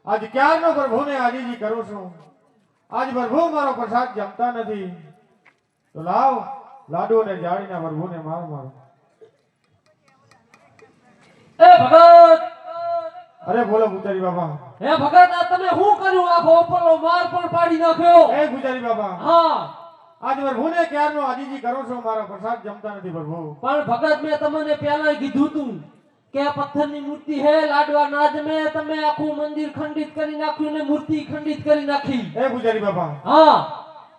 આજ ક્યારનો પ્રભુને આજીજી કરું છું. આજ પ્રભુ મારો પ્રસાદ જમતા નથી તો લાવ લાડુ અને જાળીના પ્રભુને મારો. એ ભગત! અરે બોલો પૂજારી બાબા. હે ભગત, આ તમે શું કર્યું? આખો ઓપલો માર પણ પાડી નાખ્યો. એ પૂજારી બાબા, હા, આજ પ્રભુને ક્યારનો આજીજી કરું છું, મારો પ્રસાદ જમતા નથી પ્રભુ. પણ ભગત મેં તમને પહેલા કીધું તું કે પથ્થરની મૂર્તિ હે, લાડવા ના જમે. તમે આખું મંદિર ખંડિત કરી નાખ્યું ને મૂર્તિ ખંડિત કરી નાખી. એ પૂજારી બાબા, હા,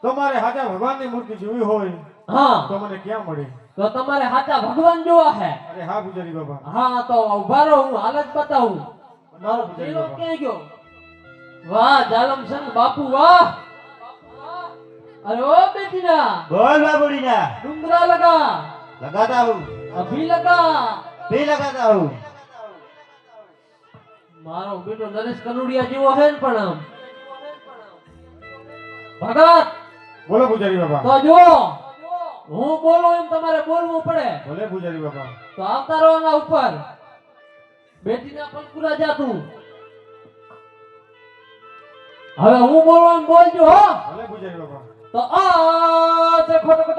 તો મારે હાજા ભગવાનની મૂર્તિ જોવી હોય હા, તો મને ક્યાં મળે? તો તમારે હાચા ભગવાન જોવા હે? અરે હા પૂજારી બાબા. હા, તો ઉભા રહો, હું હાલત બતાવું. મારો પૂજારી પેલો બાબા. ક્યાં ગયો? વાહ જાલમસંગ બાપુ, વાહ! અરે ઓ બેટીના, बोल बाबूड़ीना डुंगरा लगा, लगाता हूँ अभी लगा. भी लगाता हूँ મારો બેટો નરેશ કનુડિયા જેવો હે ને પણ આમ. ભગત બોલો પૂજારી બાબા. તો જો હું બોલું એમ તમારે બોલવું પડે. બોલે પૂજારી બાબા. તો આવતા રહો ના ઉપર. બેટીના પંકુરા જા તું. હવે હું બોલું એમ બોલજો હો. બોલે પૂજારી બાબા. તો આ છે ખોટો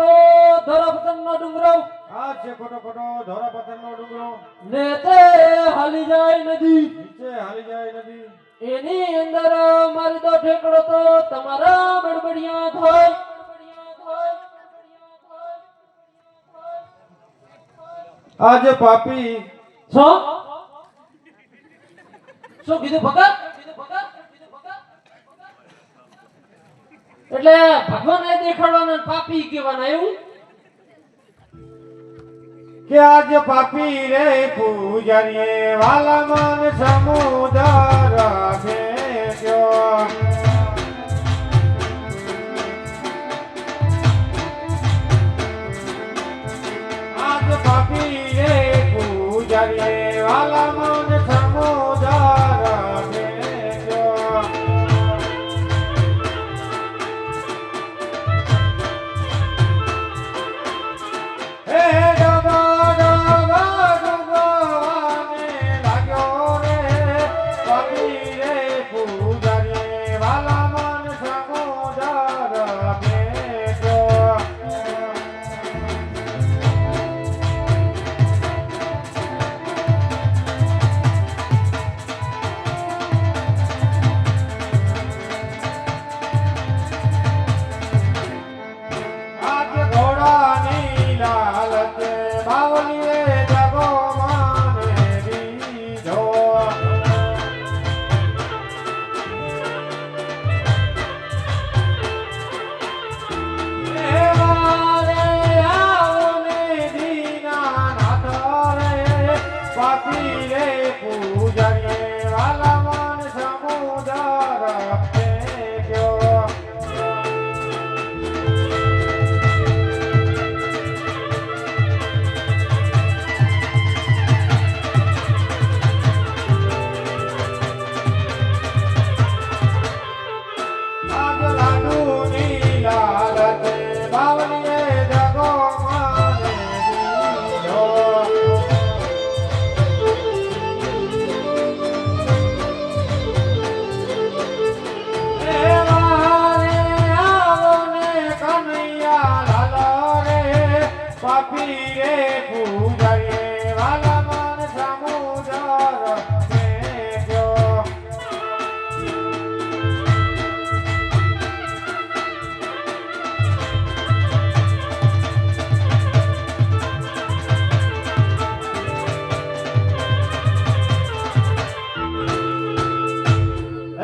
ધરાપતનનો ડુંગરો, આ છે ખોટો ખોટો ધોરાપતનનો ડુંગરો, નેતે હાલી જાય નદી, નીચે હાલી જાય નદી, એની અંદર મારી તો ઠેકડો તો તમારા બડબડિયા થાય. આજે પાપી શું શું કીધું ભગત? એટલે ભગવાનને દેખાડવાના પાપી કહેવાના એવું? કે આજે પાપી રે પૂજારીએ વાલા મન સમુદર ફેંક્યો. આજ પાપી રે પૂજારીએ વાલા મન સમુદર ફેંક્યો. હે ડગા ડગા ડગવાને લાગ્યો રે પાપી રે પૂજારીએ વાલા મન સમુદર ફેંક્યો. આજ ઘોડાની લાલચ બાવલીએ જગો માને દીધો.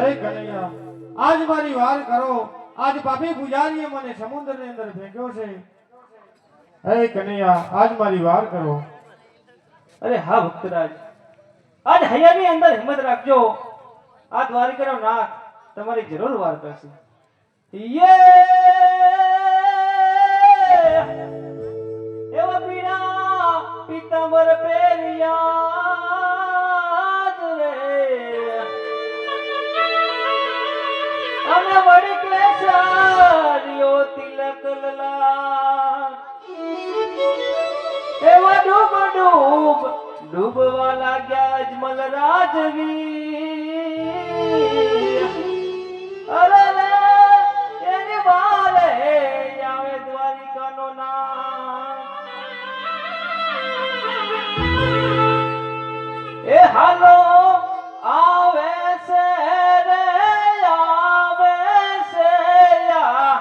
હે કનૈયા આજ મારી વાર કરો આજ પાપી પૂજારીએ મને સમુદ્રની અંદર ફેંક્યો છે હે કનૈયા આજ મારી વાર કરો અરે હા ભક્તરાજ આજ હૈયાની અંદર હિંમત રાખજો આ દ્વારિકાનો નાથ તમારી જરૂર વાર કરશે એવા પીણા પીતાંબર પહેર્યા રે અને વળી કેસરીઓ તિલક લલા એવા ડૂબ ડૂબ ડૂબવા લાગ્યા અજમલ રાજવી અરે રે એની વારે આવે દ્વારિકાનો નામ એ હાલો આવે છે રે આવે છે યા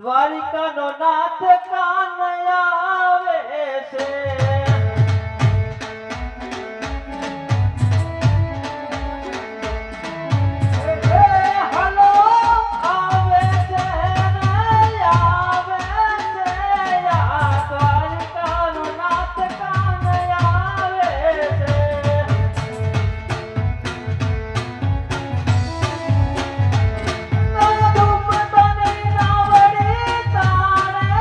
દ્વારિકાનો નાથ કાન આવે છે તાણે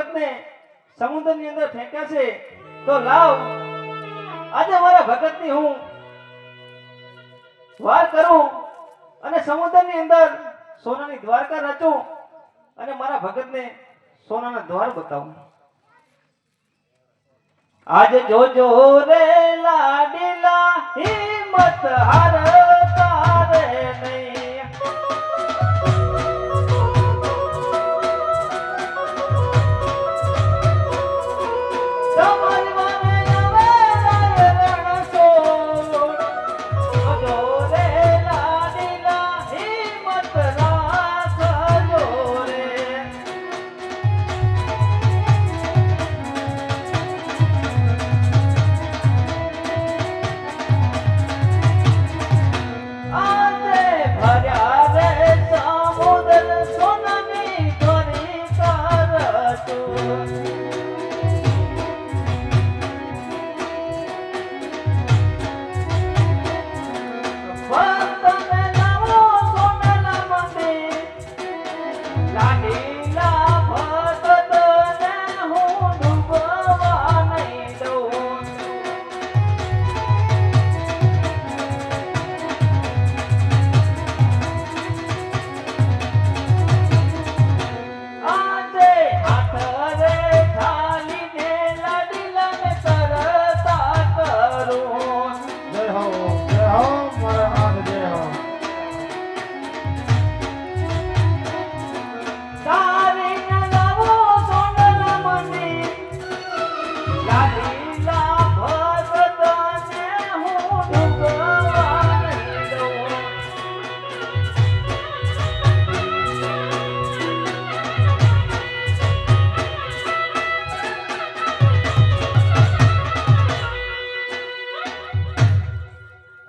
ભગતને સમુદ્રની અંદર ફેંક્યા છે તો લાવ આજે મારા ભગતની હું વાર કરું અને સમુદ્રની અંદર સોનાની દ્વારકા રચું અને મારા ભગતને સોનાના દ્વાર બતાવું. આજ જોજો રે લાડીલા હિંમત હારતા રે નહીં. તમારી વારે આવે રણછોડ. જોજો રે લાડીલા હિંમત રાખજો રે. આજે ભર્યા રે સમુદ્ર સોનાની ધરી કરતું. ભક્તને લાવો સોનાના મંદિર. લાડીલા ભગતને હું ડૂબવા નહીં દઉં. આજે હાથ રે ખાલીને લાડીલાને તરતા કરું. જય હો મારા નાથ જય હો. તારીને લાવો સોનાના મંદિર. લાડીલા ભગતને હું ડૂબવા નહીં દઉં.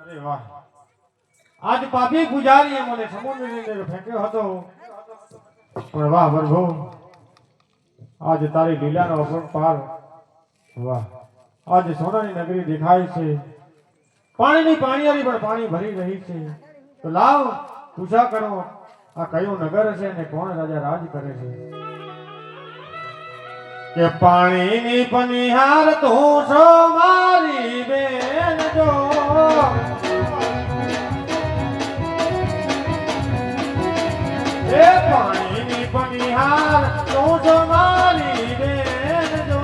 અરે વાહ, આજ પાપી પૂજારીએ મને સમુદ્રની અંદર ફેંક્યો હતો, પણ વાહ પ્રભુ, આજ તારી લીલાનો અપરંપાર. વાહ, આજ સોનાની નગરી દેખાય છે, પાણીની પાણીયારી પણ પાણી ભરી રહી છે. તો લાવ પૂછા કરો, આ કયું નગર છે અને કોણ રાજા રાજ કરે છે? કે પાણીની પનિહાર તું છો મારી બેન જો, એ પાણીની પનિહાર તું છો મારી બેન જો.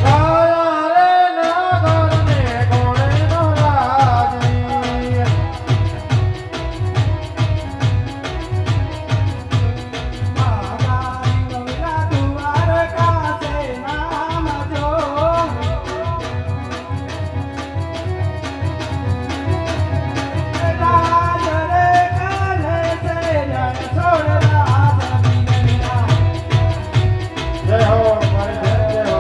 કાયા રે નગરને કોણે નો રાજવી, જય હો મારી બેન જય હો.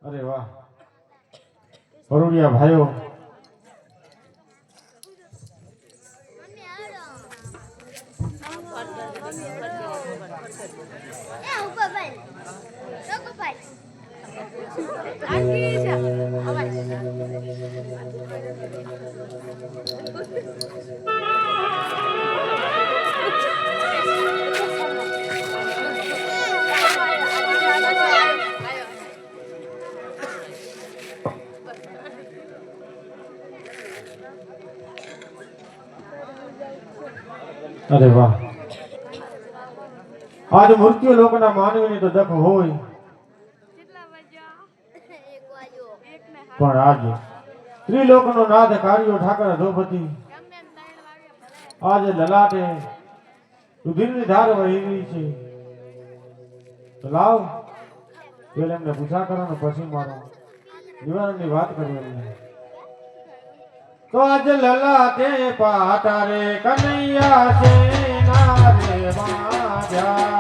અરે વાહ પરુડિયા ભાઈઓ, અરે વાહ, આજ મૃત્યુ લોકના માનવીની તો દખ હોય, પણ આજ ત્રિલોકનો નાથ કાર્યો ઠાકર દ્રૌપદી, આજે લલાટે રુધિરની ધાર વહી રહી છે. તો લાવ પેલા એમને પૂછા કરો ને પછી મારો નિવારણની વાત કરવી એમને. તો આજ લલાટે પાટા રે કનૈયા છે ના રે બાજા,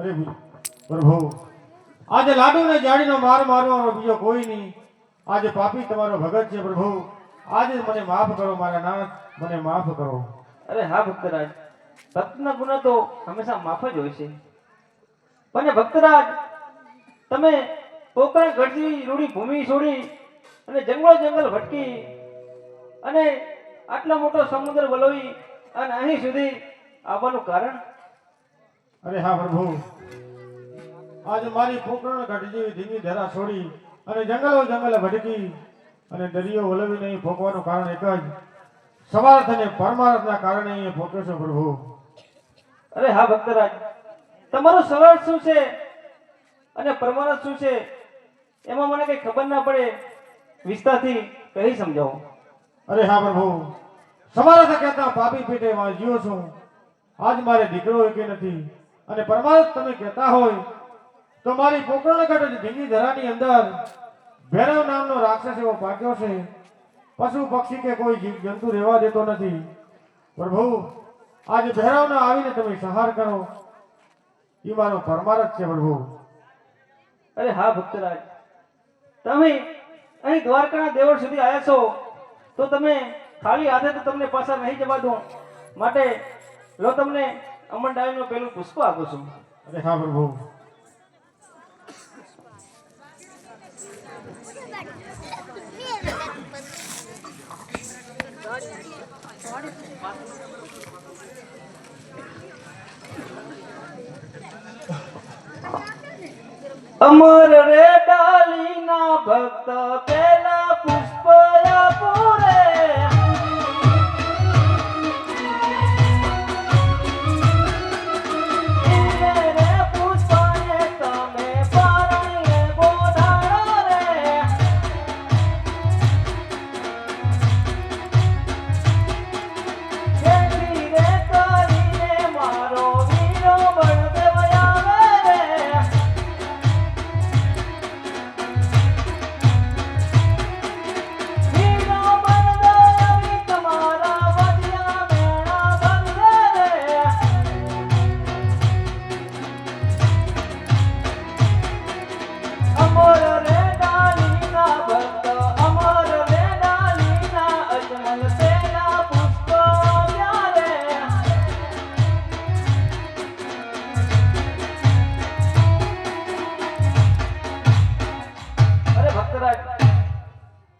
અરે પ્રભુ આજે લાડુને જાડીનો માર મારવાનો બીજો કોઈ નહીં. આજે પાપી તમારો ભગત છે પ્રભુ. આજે મને માફ કરો મારા નાથ, મને માફ કરો. અરે હા ભક્તરાજ, ભક્તના ગુના તો હંમેશા માફ જ હોય છે. પણ ભક્તરાજ, તમે પોકરણ ગઢની રૂડી ભૂમિ છોડી અને જંગલ ભટકી અને આટલો મોટો સમુદ્ર વલોવી અને અહીં સુધી આવવાનું કારણ? અરે હા પ્રભુ, આજે મારી પોકરણ ઘટ જેવી ધીમી ધરા છોડી અને જંગલ ભટકી અને દરિયો વલવીને અહીં ભોગવાનું કારણ એક જ, સવારથ અને પરમાર્થના કારણે અહીં ભોગ્યો છું પ્રભુ. અરે હા ભક્તરાજ, તમારું સવાર્થ શું છે અને પરમાર્થ શું છે એમાં મને કઈ ખબર ના પડે, વિસ્તારથી કહી સમજાવો. અરે હા પ્રભુ, સવારથ કહેતા પાપી પેટે માં જીવો છું. આજ મારે દીકરો એકે નથી અને પરમાર્થ તમે કહેતા હોય તો મારી પોકરણ ઘટ ધીમી ધરાની અંદર ભૈરવ નામનો રાક્ષસ એવો પાક્યો છે. પશુ પક્ષી કે કોઈ જીવ જંતુ રહેવા દેતો નથી. પ્રભુ આજે ભૈરવને આવીને તમે સહાર કરો, એ મારો પરમાર્થ છે પ્રભુ. અરે હા ભક્તરાજ, તમે અહીં દ્વારકાના દેવળ સુધી આવ્યા છો તો તમે ખાલી હાથે તો તમને પાછા નહીં જવા દો. માટે લો તમને અમન ડાળીનું પેલું પુષ્પ આપું છું. અરે હા પ્રભુ. અમર રે ડાલીના ભક્ત પેલા પુષ્પ આપો રે. રે પુષ્પને તમે પારણીએ બોધાડો રે. જેથી રે કરીને મારો વીરો બળદેવ આવે રે.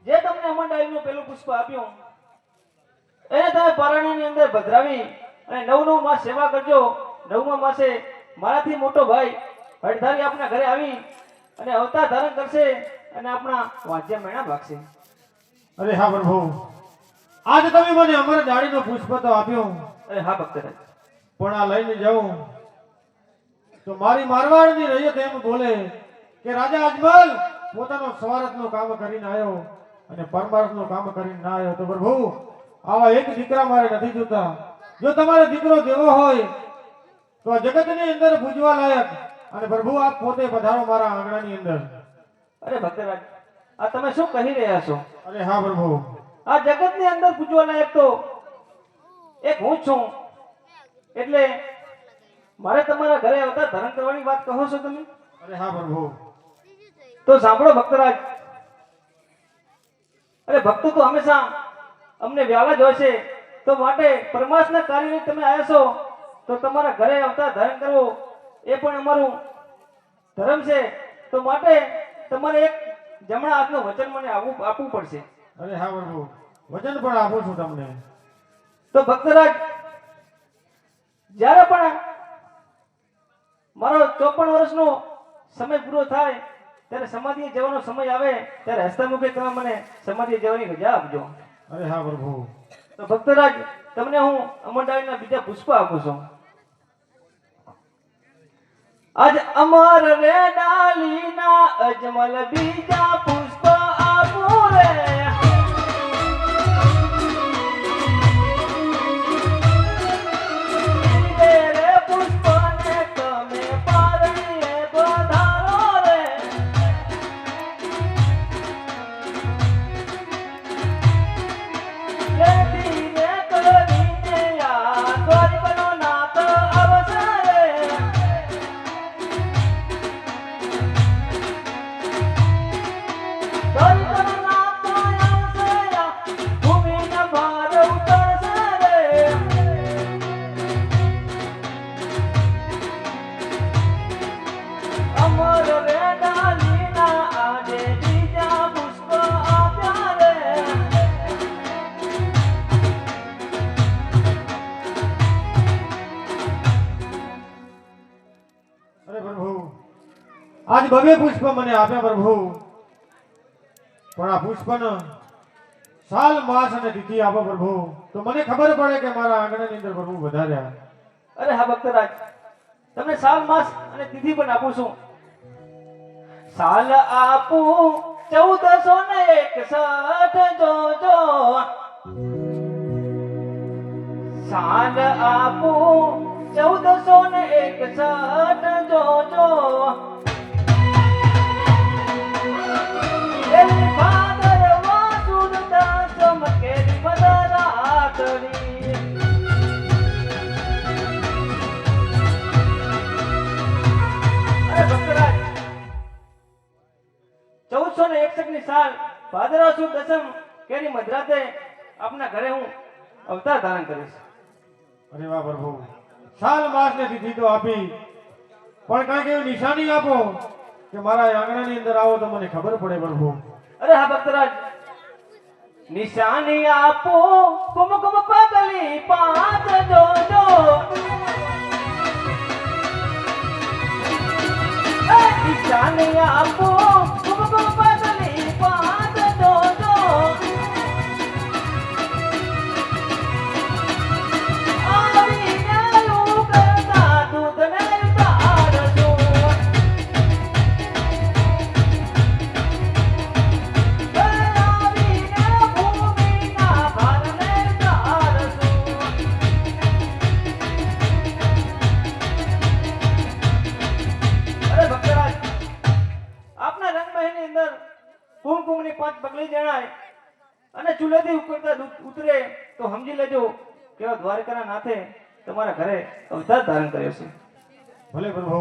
જે તમને અમરડાળીનું પેલું પુષ્પ આપ્યું એને તમે પારણાની અંદર ભદ્રાવી અને નવ માસ સેવા કરજો. 9મા માસે મારાથી મોટો ભાઈ હળધારી આપણા ઘરે આવી અને અવતાર ધારણ કરશે અને આપણા વાદ્ય મેણા ભાગશે. અરે હા પ્રભુ, આજે તમે મને અમર ડાળીનો પુષ્પ તો આપ્યો. અરે હા ભક્તરાજ, પણ આ લઈને જાઉં તો મારી મારવાડની રૈયત એમ બોલે કે રાજા અજમલ પોતાનો સ્વાર્થનું કામ કરીને આવ્યો અને પરમાર્થનું કામ કરીને ના આવ્યો. તો પ્રભુ આવા એક દીકરા મારે નથી જોતા. જો તમારે દીકરો દેવો હોય તો આ જગતની અંદર પૂજવા લાયક અને પ્રભુ આપ પોતે પધારો મારા આંગણાની અંદર. અરે ભક્તરાજ, આ તમે શું કહી રહ્યા છો? અરે હા પ્રભુ, આ જગતની અંદર પૂજવા લાયક તો એક હું જ છું. એટલે મારે તમારા ઘરે અવતાર ધારણ કરવાની વાત કહો છો તમે? અરે હા પ્રભુ. તો સાંભળો ભક્તરાજ, અરે ભક્તો તો હંમેશા અમને વ્યાલા જ હોય છે. તો માટે પરમાર્થના કાર્યને તમે આવ્યા છો તો તમારા ઘરે અવતાર ધારણ કરવો એ પણ અમારું ધર્મ છે. તો માટે તમારે એક જમણા હાથનું વચન મને આપવું પડશે. અરે હા પ્રભુ, વચન પણ આપું છું તમને. તો ભક્તરાજ, જ્યારે પણ મારો 54 વર્ષનો સમય પૂરો થાય ત્યારે સમાધિએ જવાનો સમય આવે ત્યારે હસ્તમુખે તમે મને સમાધિએ જવાની રજા આપજો. અરે હા પ્રભુ. તો ભક્તરાજ, તમને હું અમરડાળીના બીજા પુષ્પ આપું છું. આજ અમર રે ડાલીના અજમલ બીજા પુષ્પ આપું રે. રે પુષ્પને તમે પારણીએ પધારો રે. જેથી ને કરીને આ દ્વારિકાનો નાથ આવશે રે. આજ બબે પુષ્પ મને આપ્યા પ્રભુ, પણ આ પુષ્પનો સાલ માસ અને તિથિ આપો પ્રભુ, તો મને ખબર પડે કે મારા આંગણાની અંદર પ્રભુ વધાર્યા. અરે હા ભક્તરાજ, તમને સાલ માસ અને તિથિ પણ આપું છું. સાલ આપું 1461 જોજો, સાલ આપું 1461 જોજો. એની ભાદરવા સુરતા ચમકેલી મધરાતડી. અરે ભક્તરાજ, 1461 ની સાલ ભાદરવા સુદ દસમ કેરી મધરાતે આપના ઘરે હું અવતાર ધારણ કરીશ. અરે વાહ પ્રભુ, સાલ માસ ને તિથિ તો આપી, પણ કાંઈક એવી નિશાની આપો કે મારા આંગણાની અંદર આવો તો મને ખબર પડે પ્રભુ. અરે હા ભક્તરાજ, નિશાની આપો કુમકુમ પગલી 5 જોજો. નિશાની આપો કુમકુમ પગલી 5 જોજો. આવીને ઉકળતા દૂધને ઉતારજો. આવીને ભૂમિના ભારને ઉતારજો. અરે ભક્તરાજ, આપના રંગમહેલની અંદર કુમકુમની 5 પગલી જણાય અને ચૂલેથી ઉકળતા દૂધ ઉતરે તો સમજી લેજો કે આ દ્વારકાના નાથે તમારા ઘરે અવતાર ધારણ કર્યો છે. ભલે પ્રભુ,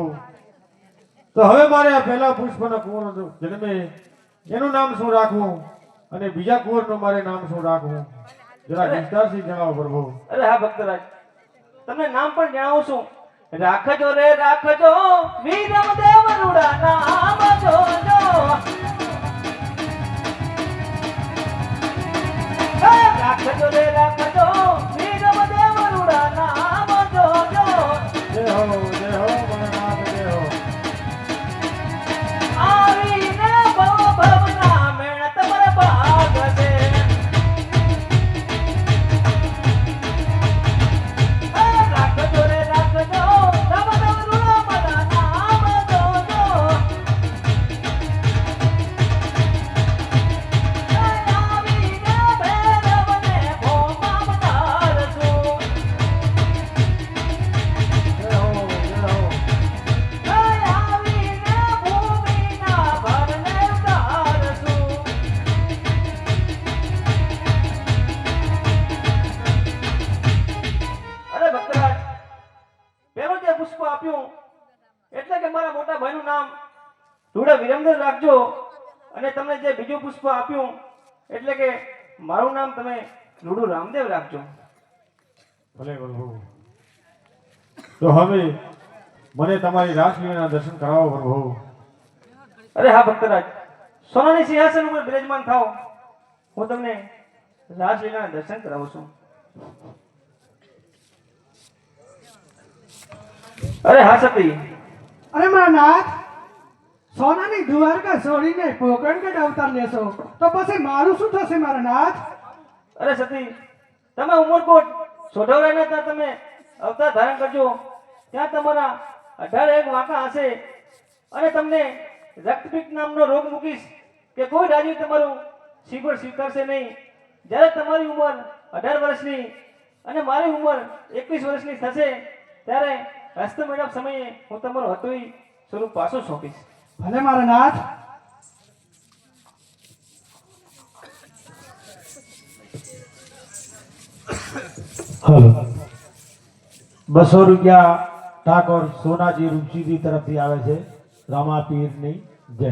તો હવે મારે આ પહેલા પુષ્પનો કુંવર જન્મે એનું નામ શું રાખવું અને બીજા કુંવરનું મારે નામ શું રાખવું, જરા વિસ્તારથી જણાવો પ્રભુ. અરે હા ભક્તરાજ, તમને નામ પણ જણાવું છું. રાખજો રે રાખજો વીરમ દેવ રૂડા નામ જોજો. રાખજો રે રાખજો વીરમ દેવ રૂડા નામ જોજો. જય હો ભોળાનાથ, જય હો. આવીને ભવ ભવના મેણ તમારા ભાગ છે. રાખજો રે રાખજો રામ દેવ રૂડા મારા નામ જોજો. આવીને ભૈરવને ભોમાં વધારજો. જય હો, જય હો. આવીને ભૂમિના ભારને ઉતારજો. અરે ભક્તરાજ, પેલું જે પુષ્પ આપ્યું એટલે કે મારા મોટા ભાઈનું નામ રૂડા વિરમદેવ રાખજો, અને તમને જે બીજું પુષ્પ આપ્યું એટલે કે મારું નામ તમે રૂડુ રામદેવ રાખજો. ભલે પ્રભુ, તો હવે મને તમારી રાસલીલાના દર્શન કરાવો પ્રભુ. અરે હા ભક્તરાજ, સોનાની સિંહાસન ઉપર બિરાજમાન થાઓ, હું તમને રાસલીલાના દર્શન કરાવું છું. અરે હા સતી, અરે મારા નાથ, સોનાની દ્વારકા છોડીને પોકરણગઢ અવતાર લેશો તો પછી મારું શું થશે મારા નાથ? અરે સતી, તમે ઉમરકોટ સોઢવરાના ત્યાં તમે અવતાર ધારણ કરજો. ત્યાં તમારા 18 વાંકા હશે અને તમને રક્તપિત્ત નામનો રોગ મૂકીશ કે કોઈ રાજી તમારું શિવર સ્વીકારશે નહીં. જ્યારે તમારી ઉંમર 18 વર્ષની અને મારી ઉંમર 21 વર્ષની થશે ત્યારે હસ્તમેળાપ સમયે હું તમારું હતોય સ્વરૂપ પાછું સોંપીશ. ભલે મારા નાથ. હલો, 200 રૂપિયા ઠાકોર સોનાજી રૂપસીજી તરફથી આવે છે. રામા પીરની જય.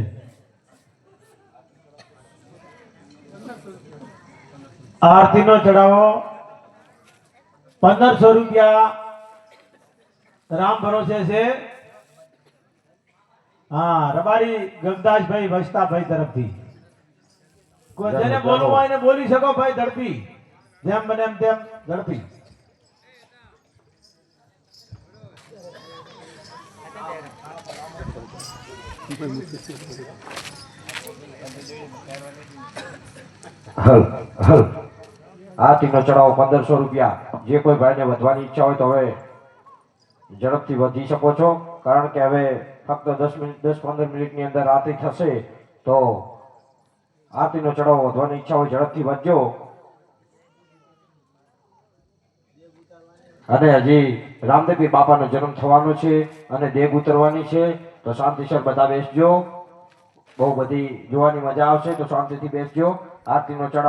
આરતીનો ચડાવો 1500 રૂપિયા રામ ભરોસે છે. હા, રબારી ગંગદાસભાઈ વસ્તાભાઈ તરફથી. કોઈ જેને બોલવું હોય ને બોલી શકો ભાઈ, ઝડપી, જેમ બને એમ તેમ ઝડપી. હલ હલ આરતીનો ચડાવો 1500 રૂપિયા. જે કોઈ ભાઈને વધવાની ઈચ્છા હોય તો હવે ઝડપથી વધી શકો છો, કારણ કે હવે ફક્ત 10-15 મિનિટની અંદર આરતી થશે. તો આરતીનો ચડાવો વધવાની ઈચ્છા હોય ઝડપથી વધજો. અને હજી રામદેવપીર બાપાનો જન્મ થવાનો છે અને દેગ ઉતરવાની છે, તો શાંતિસર બધા બેસજો. બહુ બધી જોવાની મજા આવશે, તો શાંતિથી બેસજો. આરતીનો ચડાવો